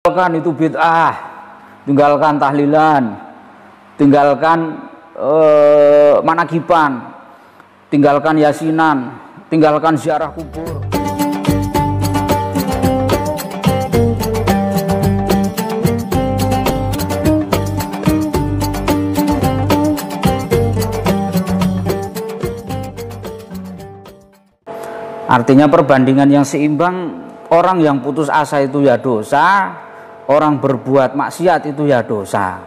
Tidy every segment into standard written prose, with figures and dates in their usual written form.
tinggalkan itu bid'ah, tinggalkan tahlilan, tinggalkan manakiban, tinggalkan yasinan, tinggalkan ziarah kubur. Artinya perbandingan yang seimbang, orang yang putus asa itu ya dosa, orang berbuat maksiat itu ya dosa.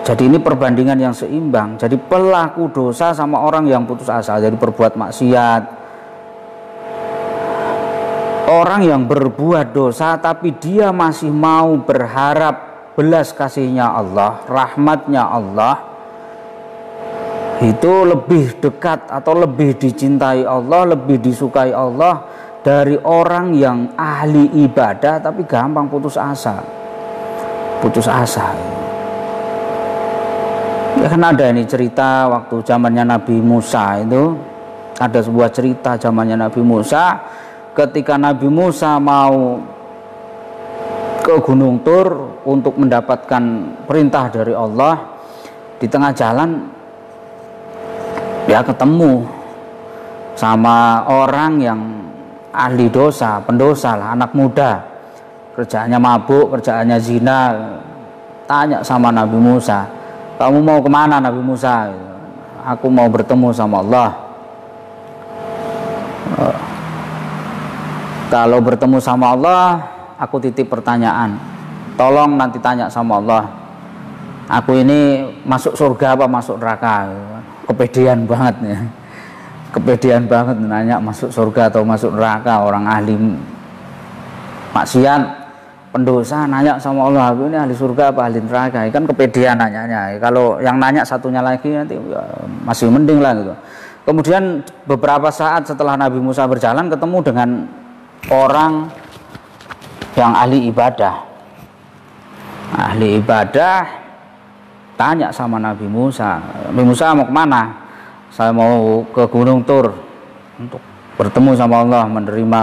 Jadi ini perbandingan yang seimbang. Jadi pelaku dosa sama orang yang putus asa, jadi berbuat maksiat. Orang yang berbuat dosa tapi dia masih mau berharap belas kasihnya Allah, rahmatnya Allah, itu lebih dekat atau lebih dicintai Allah, lebih disukai Allah dari orang yang ahli ibadah tapi gampang putus asa. Putus asa. Ya kan ada ini cerita waktu zamannya Nabi Musa itu, ada sebuah cerita zamannya Nabi Musa ketika Nabi Musa mau ke Gunung Tur untuk mendapatkan perintah dari Allah, di tengah jalan dia ketemu sama orang yang ahli dosa, pendosa lah, anak muda, kerjaannya mabuk, kerjaannya zina. Tanya sama Nabi Musa, kamu mau kemana Nabi Musa? Aku mau bertemu sama Allah. Kalau bertemu sama Allah, aku titip pertanyaan, tolong nanti tanya sama Allah, aku ini masuk surga apa masuk neraka? Kepedean banget ya, kepedean banget nanya masuk surga atau masuk neraka. Orang ahli maksiat, pendosa, nanya sama Allah, aku ini ahli surga apa ahli neraka? Kan kepedean nanyanya. Kalau yang nanya satunya lagi nanti ya, masih mending lah gitu. Kemudian beberapa saat setelah Nabi Musa berjalan, ketemu dengan orang yang ahli ibadah. Ahli ibadah tanya sama Nabi Musa, Nabi Musa mau kemana? Saya mau ke Gunung Tur untuk bertemu sama Allah, menerima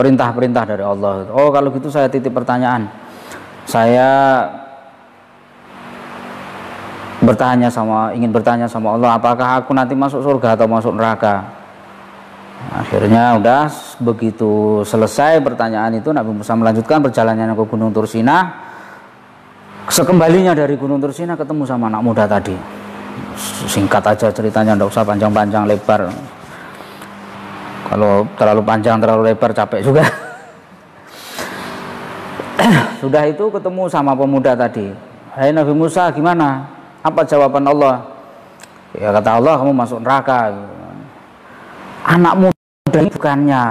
perintah-perintah dari Allah. Oh kalau gitu saya titip pertanyaan, saya ingin bertanya sama Allah, apakah aku nanti masuk surga atau masuk neraka? Akhirnya udah begitu selesai pertanyaan itu, Nabi Musa melanjutkan perjalanannya ke Gunung Tursina. Sekembalinya dari Gunung Tursina ketemu sama anak muda tadi. Singkat aja ceritanya, enggak usah panjang-panjang lebar. Kalau terlalu panjang terlalu lebar capek juga. Sudah itu ketemu sama pemuda tadi. Hai Nabi Musa, gimana? Apa jawaban Allah? Ya kata Allah, kamu masuk neraka. Anak muda ini bukannya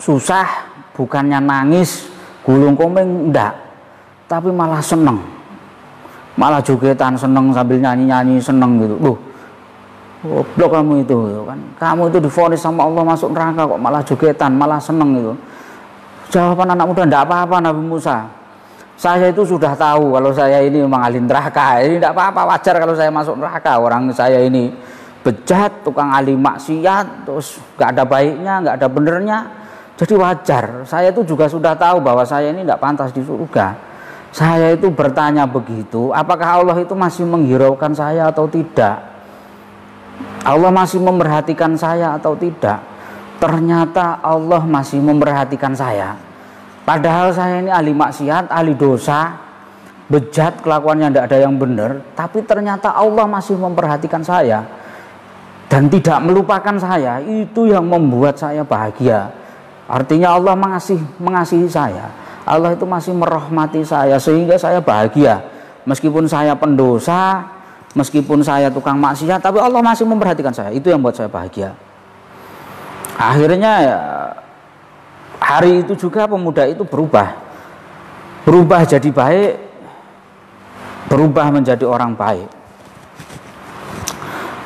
susah, bukannya nangis, gulung komeng, enggak, tapi malah seneng, malah jogetan, seneng sambil nyanyi-nyanyi, seneng gitu. Loh, goblok kamu itu kan, kamu itu divonis sama Allah masuk neraka kok malah jogetan, malah seneng gitu. Jawaban anak muda, enggak apa-apa Nabi Musa, saya itu sudah tahu kalau saya ini memang ahli neraka. Ini enggak apa-apa, wajar kalau saya masuk neraka. Orang saya ini bejat, tukang ahli maksiat, terus enggak ada baiknya, enggak ada benernya, jadi wajar. Saya itu juga sudah tahu bahwa saya ini enggak pantas di surga. Saya itu bertanya begitu, apakah Allah itu masih menghiraukan saya atau tidak? Allah masih memperhatikan saya atau tidak? Ternyata Allah masih memperhatikan saya. Padahal saya ini ahli maksiat, ahli dosa, bejat, kelakuannya tidak ada yang benar, tapi ternyata Allah masih memperhatikan saya dan tidak melupakan saya. Itu yang membuat saya bahagia. Artinya Allah mengasihi saya. Allah itu masih merahmati saya sehingga saya bahagia. Meskipun saya pendosa, meskipun saya tukang maksiat, tapi Allah masih memperhatikan saya. Itu yang membuat saya bahagia. Akhirnya ya, hari itu juga pemuda itu berubah jadi baik, berubah menjadi orang baik.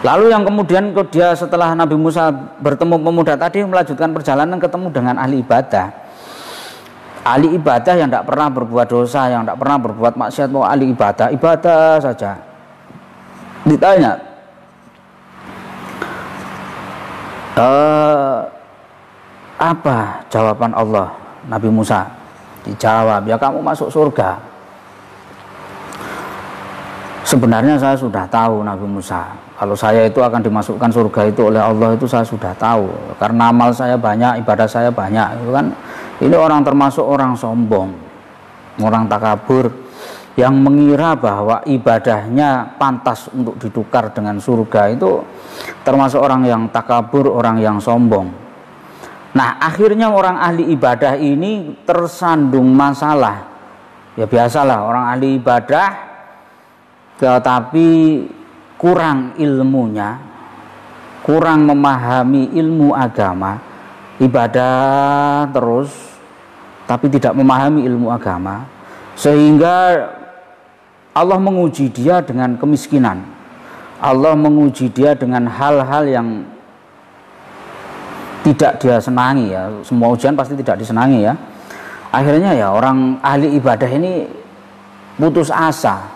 Lalu yang kemudian dia setelah Nabi Musa bertemu pemuda tadi, melanjutkan perjalanan ketemu dengan ahli ibadah. Ahli ibadah yang tidak pernah berbuat dosa, yang tidak pernah berbuat maksiat, mau ahli ibadah, ibadah saja. Ditanya, apa jawaban Allah Nabi Musa? Dijawab, ya kamu masuk surga. Sebenarnya saya sudah tahu Nabi Musa, kalau saya itu akan dimasukkan surga itu oleh Allah itu saya sudah tahu. Karena amal saya banyak, ibadah saya banyak, itu kan. Ini orang termasuk orang sombong, orang takabur, yang mengira bahwa ibadahnya pantas untuk ditukar dengan surga, itu termasuk orang yang takabur, orang yang sombong. Nah, akhirnya orang ahli ibadah ini tersandung masalah. Ya biasalah, orang ahli ibadah tetapi kurang ilmunya, kurang memahami ilmu agama, ibadah terus tapi tidak memahami ilmu agama, sehingga Allah menguji dia dengan kemiskinan. Allah menguji dia dengan hal-hal yang tidak dia senangi ya. Semua ujian pasti tidak disenangi ya. Akhirnya ya orang ahli ibadah ini putus asa.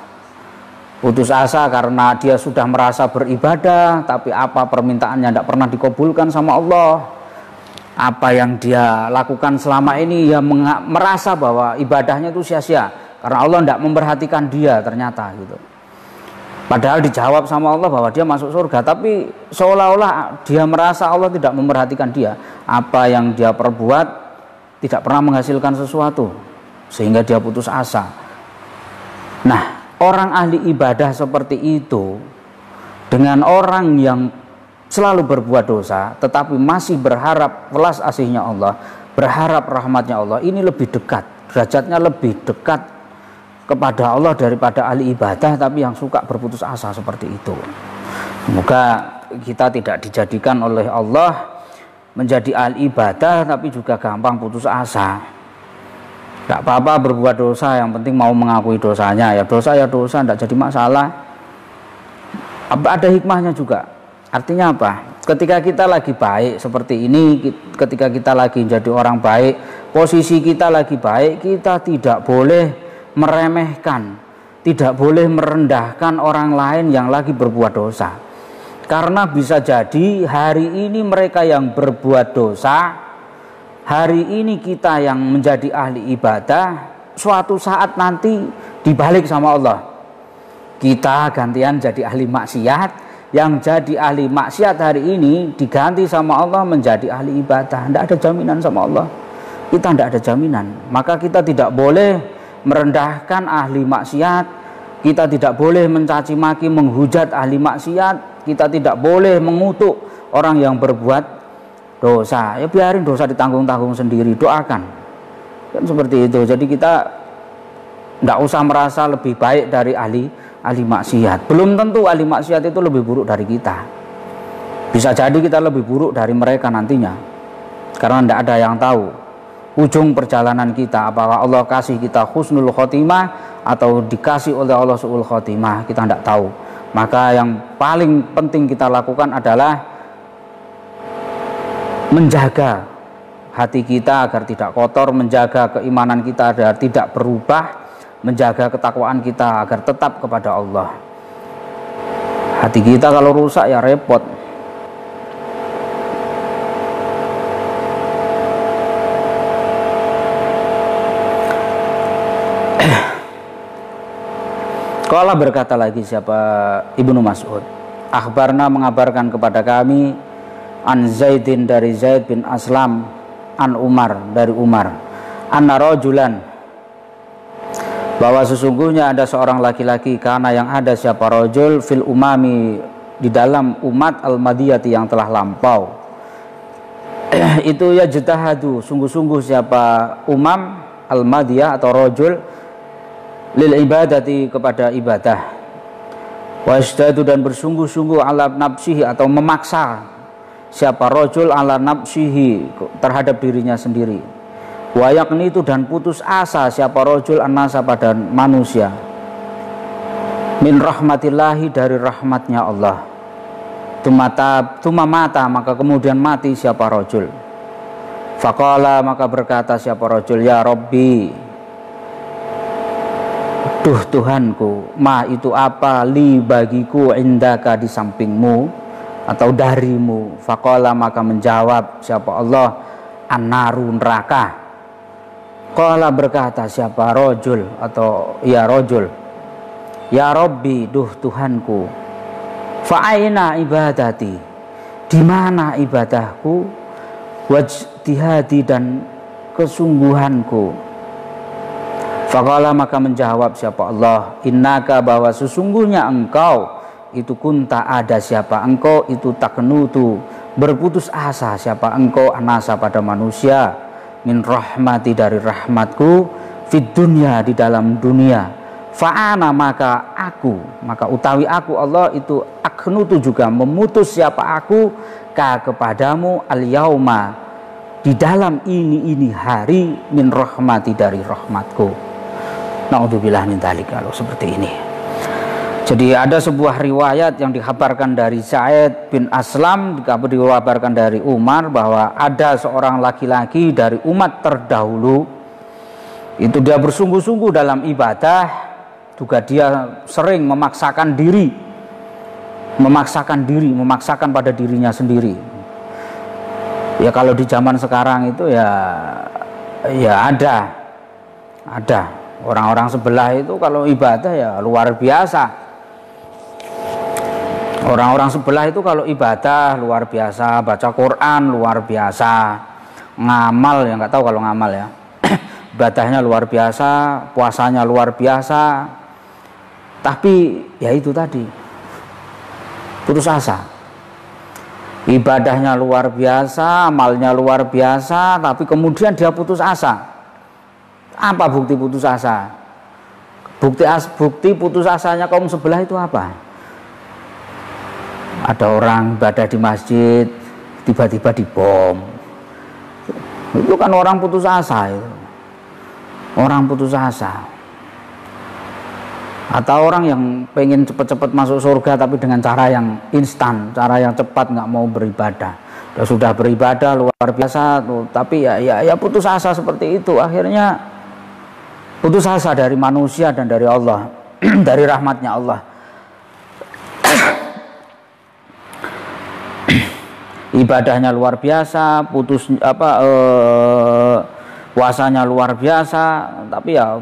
Putus asa karena dia sudah merasa beribadah, tapi apa permintaannya tidak pernah dikabulkan sama Allah. Apa yang dia lakukan selama ini ya merasa bahwa ibadahnya itu sia-sia karena Allah tidak memperhatikan dia ternyata gitu. Padahal dijawab sama Allah bahwa dia masuk surga, tapi seolah-olah dia merasa Allah tidak memperhatikan dia. Apa yang dia perbuat tidak pernah menghasilkan sesuatu, sehingga dia putus asa. Nah, orang ahli ibadah seperti itu dengan orang yang selalu berbuat dosa tetapi masih berharap welas asihnya Allah, berharap rahmatnya Allah, ini lebih dekat, derajatnya lebih dekat kepada Allah daripada ahli ibadah tapi yang suka berputus asa seperti itu. Semoga kita tidak dijadikan oleh Allah menjadi ahli ibadah tapi juga gampang putus asa. Gak apa-apa berbuat dosa, yang penting mau mengakui dosanya. Ya dosa, tidak jadi masalah. Ada hikmahnya juga. Artinya apa? Ketika kita lagi baik seperti ini, ketika kita lagi jadi orang baik, posisi kita lagi baik, kita tidak boleh meremehkan, tidak boleh merendahkan orang lain yang lagi berbuat dosa. Karena bisa jadi hari ini mereka yang berbuat dosa, hari ini kita yang menjadi ahli ibadah, suatu saat nanti dibalik sama Allah. Kita gantian jadi ahli maksiat, yang jadi ahli maksiat hari ini diganti sama Allah menjadi ahli ibadah. Tidak ada jaminan sama Allah. Kita tidak ada jaminan. Maka kita tidak boleh merendahkan ahli maksiat, kita tidak boleh mencaci maki, menghujat ahli maksiat, kita tidak boleh mengutuk orang yang berbuat dosa. Ya biarin dosa ditanggung-tanggung sendiri, doakan. Kan seperti itu. Jadi kita tidak usah merasa lebih baik dari ahli maksiat. Belum tentu ahli maksiat itu lebih buruk dari kita. Bisa jadi kita lebih buruk dari mereka nantinya. Karena tidak ada yang tahu ujung perjalanan kita, apakah Allah kasih kita husnul khotimah atau dikasih oleh Allah su'ul khotimah, kita tidak tahu. Maka yang paling penting kita lakukan adalah menjaga hati kita agar tidak kotor, menjaga keimanan kita agar tidak berubah, menjaga ketakwaan kita agar tetap kepada Allah. Hati kita kalau rusak ya repot. Qala berkata lagi siapa Ibnu Mas'ud, akhbarna mengabarkan kepada kami, an Zaidin dari Zaid bin Aslam, an Umar dari Umar, anna rajulan bahwa sesungguhnya ada seorang laki-laki, karena yang ada siapa rajul fil umami di dalam umat al-madiyati yang telah lampau itu ya jetahadu sungguh-sungguh siapa umam al-madiyah atau rajul lil ibadati kepada ibadah, wasdadu dan bersungguh-sungguh ala nafsihi atau memaksa siapa rajul ala nafsihi terhadap dirinya sendiri, wa yakni itu dan putus asa siapa rajul annasa pada manusia, min rahmatillahi dari rahmatnya Allah, tuma mata maka kemudian mati siapa rajul, faqala maka berkata siapa rajul, ya Rabbi duh Tuhanku, ma itu apa, li bagiku indaka di sampingmu atau darimu, faqala maka menjawab siapa Allah, an-naru neraka, Qala berkata siapa rojul atau ya rojul, ya Rabbi, duh Tuhanku, fa'aina ibadati, di mana ibadahku, wajtihadi dan kesungguhanku. Faqala maka menjawab siapa Allah, innaka bahwa sesungguhnya engkau itu kunta ada siapa engkau itu taknutu berputus asa siapa engkau anasa pada manusia min rahmati dari rahmatku fid dunya di dalam dunia fa'ana maka utawi aku Allah itu aknutu juga memutus siapa aku kepadamu al yauma di dalam ini hari min rahmati dari rahmatku. Naudzubillah min dzalik. Kalau seperti ini, jadi ada sebuah riwayat yang dikabarkan dari Sa'id bin Aslam, dikabarkan dari Umar bahwa ada seorang laki-laki dari umat terdahulu itu dia bersungguh-sungguh dalam ibadah, juga dia sering memaksakan diri pada dirinya sendiri. Ya kalau di zaman sekarang itu ya ada orang-orang sebelah itu kalau ibadah ya luar biasa. Orang-orang sebelah itu kalau ibadah luar biasa, baca Quran luar biasa, ngamal ya nggak tahu kalau ngamal ya, ibadahnya luar biasa, puasanya luar biasa, tapi ya itu tadi putus asa. Ibadahnya luar biasa, amalnya luar biasa, tapi kemudian dia putus asa. Apa bukti putus asa? Bukti putus asanya kaum sebelah itu apa? Ada orang ibadah di masjid tiba-tiba dibom. Itu kan orang putus asa itu. Orang putus asa. Atau orang yang pengen cepat-cepat masuk surga tapi dengan cara yang instan, cara yang cepat, nggak mau beribadah. Sudah beribadah luar biasa tuh, tapi ya putus asa seperti itu. Akhirnya putus asa dari manusia dan dari Allah, dari rahmatnya Allah. Ibadahnya luar biasa, puasanya luar biasa, tapi ya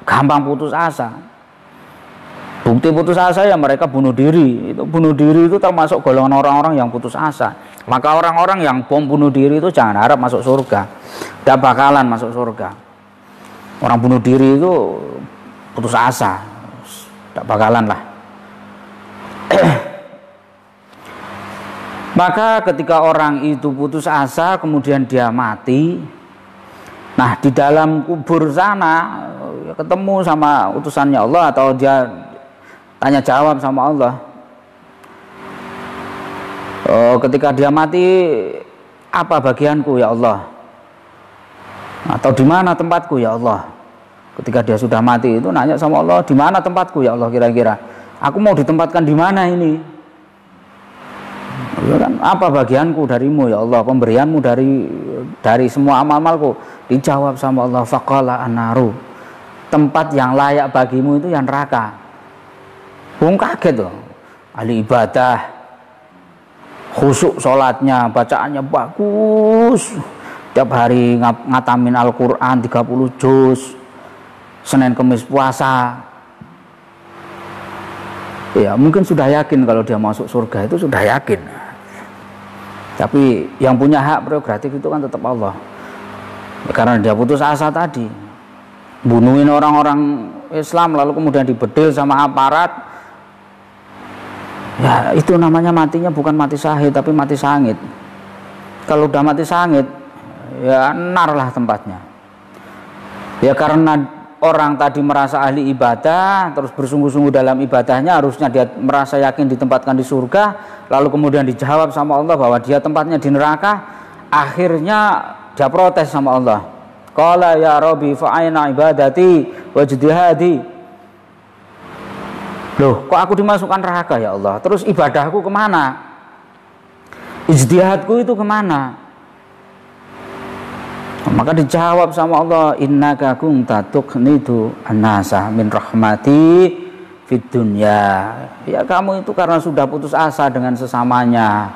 gampang putus asa. Bukti putus asa ya mereka bunuh diri. Itu bunuh diri itu termasuk golongan orang-orang yang putus asa. Maka orang-orang yang bom bunuh diri itu jangan harap masuk surga. Tidak bakalan masuk surga. Orang bunuh diri itu putus asa, tidak bakalan lah. Maka ketika orang itu putus asa kemudian dia mati, nah di dalam kubur sana ketemu sama utusannya Allah atau dia tanya jawab sama Allah. Ketika dia mati, apa bagianku ya Allah? Atau di mana tempatku ya Allah? Ketika dia sudah mati itu nanya sama Allah, di mana tempatku ya Allah kira-kira? Aku mau ditempatkan di mana ini? Ya kan, apa bagianku darimu ya Allah? Pemberianmu dari semua amal-amalku. Dijawab sama Allah, faqala an-naru. Tempat yang layak bagimu itu yang neraka. Wong kaget tuh. Ahli ibadah, khusyuk sholatnya, bacaannya bagus, tiap hari ngatamin Al-Quran 30 juz, Senin Kemis puasa. Ya mungkin sudah yakin kalau dia masuk surga, itu sudah yakin. Tapi yang punya hak prerogatif itu kan tetap Allah. Ya, karena dia putus asa tadi, bunuhin orang-orang Islam lalu kemudian dibedil sama aparat. Ya itu namanya matinya bukan mati syahid tapi mati sangit. Kalau udah mati sangit ya nar lah tempatnya. Ya karena orang tadi merasa ahli ibadah terus bersungguh-sungguh dalam ibadahnya, harusnya dia merasa yakin ditempatkan di surga, lalu kemudian dijawab sama Allah bahwa dia tempatnya di neraka. Akhirnya dia protes sama Allah. Qala ya Rabbi fa'aina ibadati wajdihadi. Loh, kok aku dimasukkan neraka ya Allah? Terus ibadahku kemana? Ijtihadku itu kemana? Maka dijawab sama Allah, innaka kunta tuqnitu an-nasa min rahmati fid dunya. Ya kamu itu karena sudah putus asa dengan sesamanya.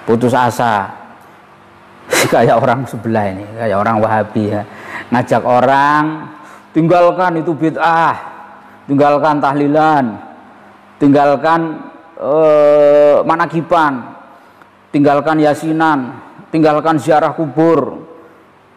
Putus asa. Kayak orang sebelah ini, kayak orang Wahabi ya. ngajak orang tinggalkan itu bid'ah, tinggalkan tahlilan, tinggalkan manakiban, tinggalkan yasinan, tinggalkan ziarah kubur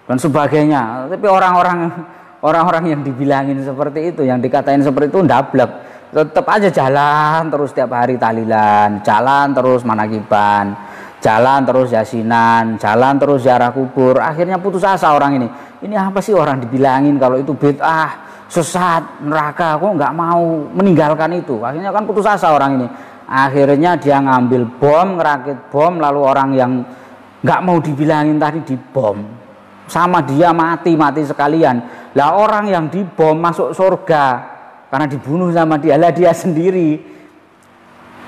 dan sebagainya. Tapi orang-orang yang dibilangin seperti itu, yang dikatain seperti itu ndablek, tetap aja jalan terus tiap hari tahlilan, jalan terus manakiban, jalan terus yasinan, jalan terus ziarah kubur. Akhirnya putus asa orang ini. Ini apa sih orang dibilangin kalau itu bid'ah, sesat, neraka, kok nggak mau meninggalkan itu. Akhirnya kan putus asa orang ini. Akhirnya dia ngambil bom, ngerakit bom, lalu orang yang nggak mau dibilangin tadi dibom. Sama dia mati sekalian. Lah orang yang dibom masuk surga karena dibunuh sama dia. Lah dia sendiri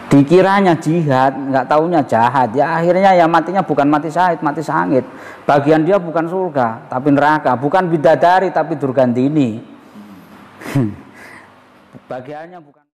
dikiranya jihad, nggak taunya jahat. Ya akhirnya ya matinya bukan mati syahid, mati sangit. Bagian dia bukan surga tapi neraka, bukan bidadari tapi Durgandini. Bagiannya bukan